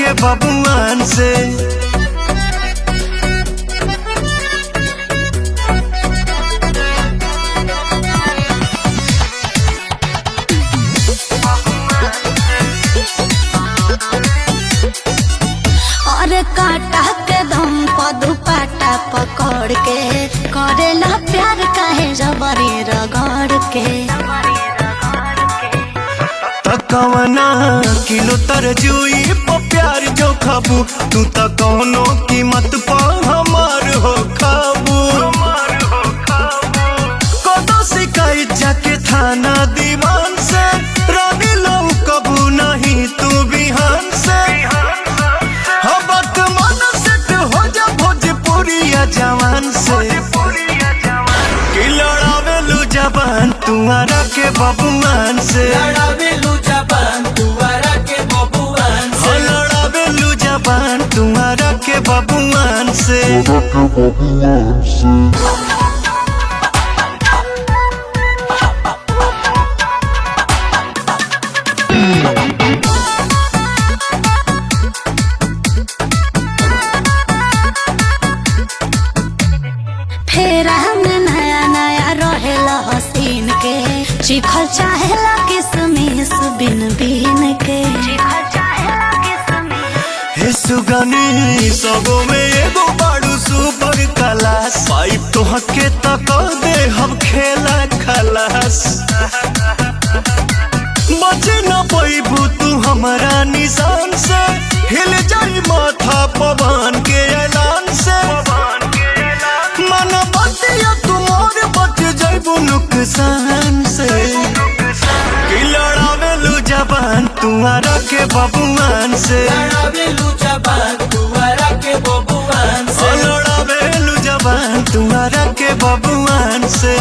के बबुआन से। और काटा के दम पर दुपट्टा पकड़ के करेला प्यार काहे जबरी रगड़ के। कवना किलो तरजुई पर प्यार जो खाबू तू त कौनो कीमत पर हमार हो खाबू। कदो शिकायत जाके थाना दीवान से रानी लो कबू नहीं तू बिहान से। मन सेट हो जा भोजपुरिया जवान से कि लड़ावेलू जबान तुम्हारा के बबुआन से। लड़ावेलू जबान तुम्हारा के बबुआन से। लड़ावेलू जबान तुम्हारा के बबुआन से। फेरा में नया नया रहेला हसीन के चिखल चाहेला किसमिस बिन बिन के। हे सुगनी सबो में एगो बाड़ू सुपर क्लास पाइप तो हके तक दे हम खेला खलास। बचे न पैबू तू हमारा निशान से हिल जाई माथा पवन के ऐलान से। मन बतिया तुमोर बच जाइबू नुकसान से कि लड़ावेलू जबान तुम्हारा के बबुआन से। लड़ावेलू जबान तुम्हारा के बबुआन से। लड़ावेलू जबान तुम्हारा के बबुआन से।